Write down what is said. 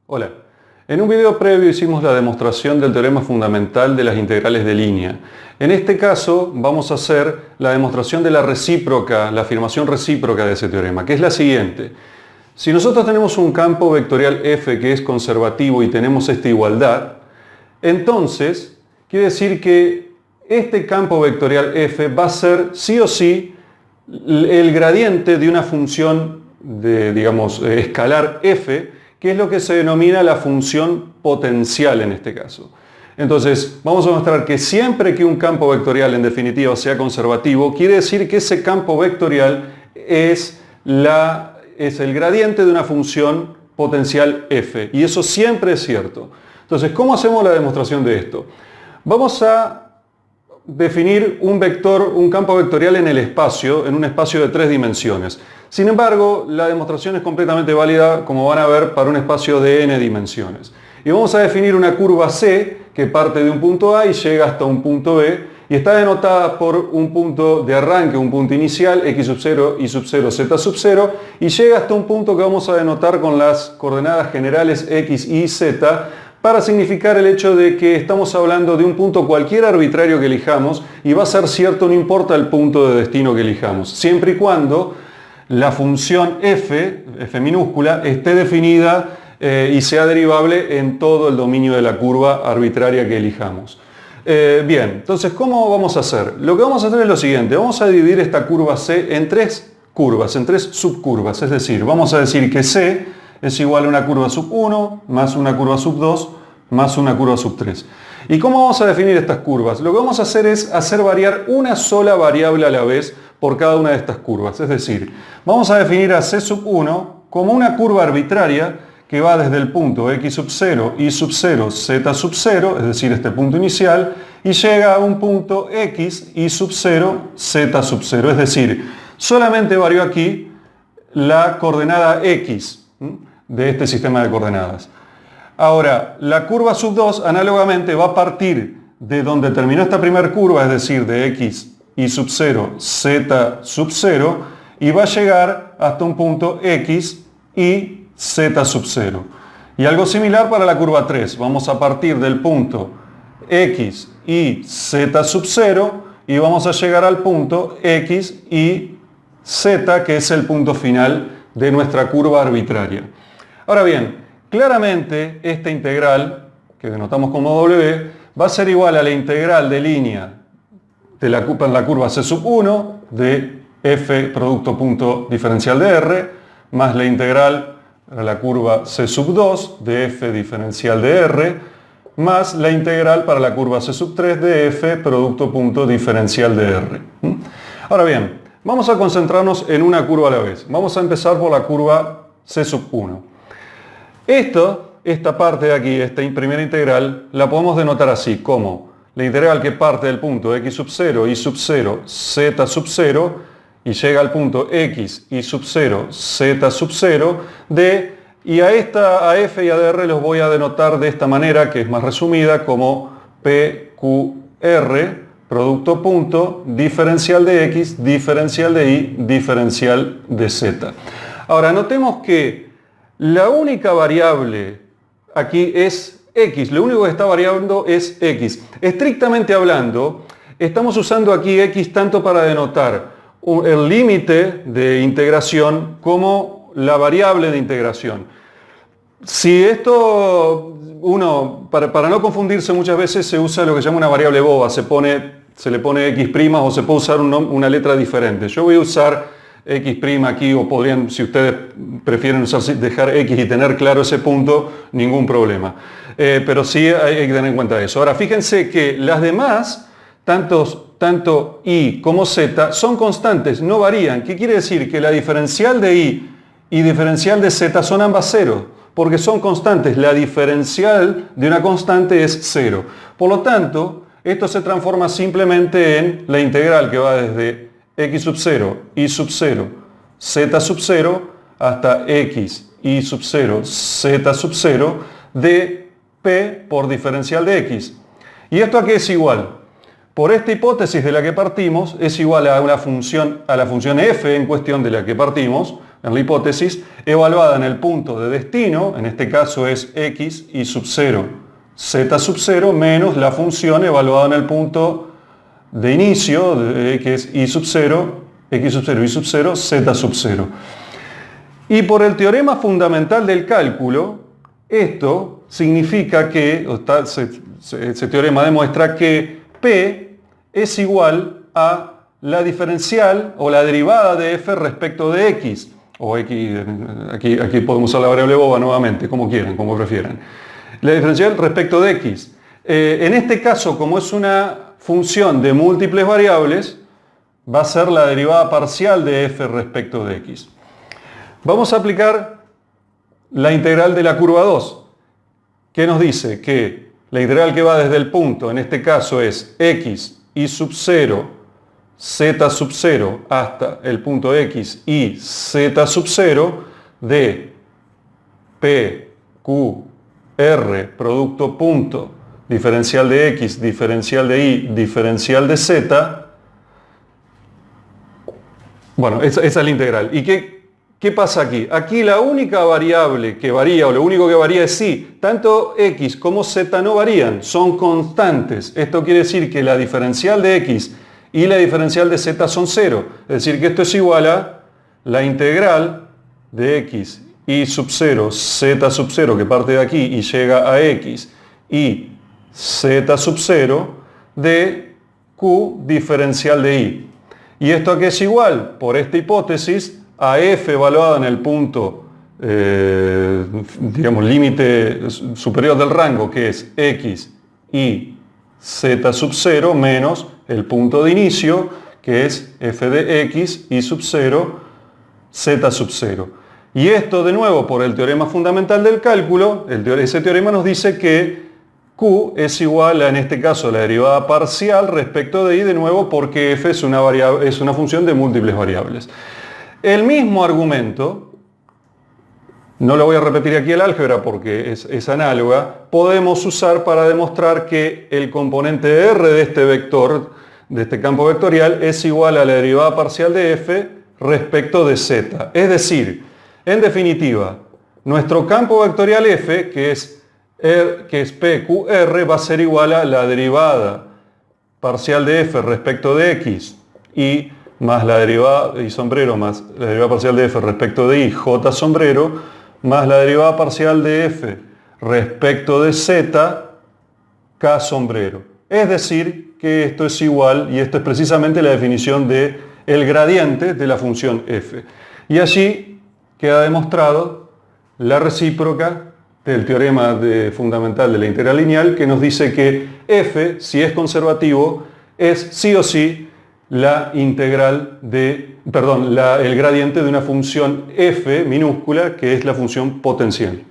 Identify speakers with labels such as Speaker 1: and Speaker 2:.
Speaker 1: Hola, en un video previo hicimos la demostración del teorema fundamental de las integrales de línea. En este caso vamos a hacer la demostración de la recíproca, la afirmación recíproca de ese teorema, que es la siguiente. Si nosotros tenemos un campo vectorial f que es conservativo y tenemos esta igualdad, entonces quiere decir que este campo vectorial f va a ser sí o sí el gradiente de una función de, digamos, escalar f, que es lo que se denomina la función potencial en este caso. Entonces, vamos a mostrar que siempre que un campo vectorial en definitiva sea conservativo, quiere decir que ese campo vectorial es el gradiente de una función potencial f. Y eso siempre es cierto. Entonces, ¿cómo hacemos la demostración de esto? Vamos a definir un vector, un campo vectorial en el espacio, en un espacio de 3 dimensiones. Sin embargo, la demostración es completamente válida, como van a ver, para un espacio de n dimensiones. Y vamos a definir una curva C que parte de un punto A y llega hasta un punto B y está denotada por un punto de arranque, un punto inicial, x sub 0, y sub 0, z sub 0, y llega hasta un punto que vamos a denotar con las coordenadas generales x, y, z, para significar el hecho de que estamos hablando de un punto cualquier arbitrario que elijamos y va a ser cierto no importa el punto de destino que elijamos, siempre y cuando la función f minúscula, esté definida y sea derivable en todo el dominio de la curva arbitraria que elijamos. Bien, entonces, ¿cómo vamos a hacer? Lo que vamos a hacer es lo siguiente, vamos a dividir esta curva C en 3 curvas, en 3 subcurvas, es decir, vamos a decir que C es igual a una curva sub 1 más una curva sub 2 más una curva sub 3. ¿Y cómo vamos a definir estas curvas? Lo que vamos a hacer es hacer variar una sola variable a la vez por cada una de estas curvas. Es decir, vamos a definir a C sub 1 como una curva arbitraria que va desde el punto x sub 0, y sub 0, z sub 0, es decir, este punto inicial, y llega a un punto x, y sub 0, z sub 0. Es decir, solamente varió aquí la coordenada x de este sistema de coordenadas. Ahora, la curva sub 2 análogamente va a partir de donde terminó esta primera curva, es decir, de x, y sub 0, z sub 0, y va a llegar hasta un punto x, y z sub 0. Y algo similar para la curva 3. Vamos a partir del punto x, y z sub 0, y vamos a llegar al punto x, y z, que es el punto final de nuestra curva arbitraria. Ahora bien, claramente esta integral, que denotamos como w, va a ser igual a la integral de línea de la curva C sub 1 de f producto punto diferencial de r, más la integral para la curva C sub 2 de f diferencial de r, más la integral para la curva C sub 3 de f producto punto diferencial de r. Ahora bien, vamos a concentrarnos en una curva a la vez. Vamos a empezar por la curva C sub 1. Esta parte de aquí, esta primera integral, la podemos denotar así, como la integral que parte del punto x sub 0, y sub 0, z sub 0, y llega al punto x, y sub 0, z sub 0, y a f y a dr los voy a denotar de esta manera, que es más resumida, como pqr, producto punto, diferencial de x, diferencial de y, diferencial de z. Ahora, notemos que la única variable aquí es x, lo único que está variando es x. Estrictamente hablando, estamos usando aquí x tanto para denotar el límite de integración como la variable de integración. Si esto, para no confundirse, muchas veces se usa lo que se llama una variable boba, se le pone x' o se puede usar una letra diferente. Yo voy a usar x' aquí, o podrían, si ustedes prefieren dejar x y tener claro ese punto, ningún problema. Pero sí hay que tener en cuenta eso. Ahora, fíjense que las demás, tanto y como z, son constantes, no varían. ¿Qué quiere decir? Que la diferencial de y diferencial de z son ambas cero, porque son constantes. La diferencial de una constante es 0. Por lo tanto, esto se transforma simplemente en la integral que va desde x sub 0, y sub 0, z sub 0, hasta x, y sub 0, z sub 0, de p por diferencial de x. ¿Y esto a qué es igual? Por esta hipótesis de la que partimos, es igual a la función f en cuestión de la que partimos, en la hipótesis, evaluada en el punto de destino, en este caso es x y sub 0, z sub 0 menos la función evaluada en el punto de inicio, que es y sub 0, x sub 0, y sub 0, z sub 0. Y por el teorema fundamental del cálculo, esto significa que, ese teorema demuestra que P es igual a la diferencial o la derivada de f respecto de x, o x, aquí podemos usar la variable boba nuevamente, como quieran, como prefieran. La diferencial respecto de x. En este caso, como es una función de múltiples variables, va a ser la derivada parcial de f respecto de x. Vamos a aplicar la integral de la curva 2, que nos dice que la integral que va desde el punto, en este caso es x y sub 0, z sub 0 hasta el punto x y z sub 0 de p, q, r, producto punto, diferencial de x, diferencial de y, diferencial de z. Bueno, esa es la integral. ¿Y qué pasa aquí? Aquí la única variable que varía, o lo único que varía es si tanto x como z no varían, son constantes. Esto quiere decir que la diferencial de x y la diferencial de z son 0. Es decir, que esto es igual a la integral de x y sub 0, z sub 0, que parte de aquí y llega a x, y z sub 0 de q diferencial de y. ¿Y esto a qué es igual? Por esta hipótesis, a f evaluada en el punto, digamos, límite superior del rango, que es x y z sub 0 menos el punto de inicio, que es f de x y sub 0, z sub 0. Y esto, de nuevo, por el teorema fundamental del cálculo, ese teorema nos dice que q es igual a, en este caso, la derivada parcial respecto de y, de nuevo, porque f es una función de múltiples variables. El mismo argumento, no lo voy a repetir aquí el álgebra porque es análoga, podemos usar para demostrar que el componente R de este vector, de este campo vectorial, es igual a la derivada parcial de f respecto de z. Es decir, en definitiva, nuestro campo vectorial f, que es PQR, va a ser igual a la derivada parcial de f respecto de x y más la derivada y sombrero más la derivada parcial de f respecto de y, j sombrero, más la derivada parcial de f respecto de z, k sombrero. Es decir, que esto es igual, y esto es precisamente la definición de el gradiente de la función f. Y allí queda demostrado la recíproca del teorema fundamental de la integral lineal, que nos dice que f, si es conservativo, es sí o sí la integral el gradiente de una función f minúscula, que es la función potencial.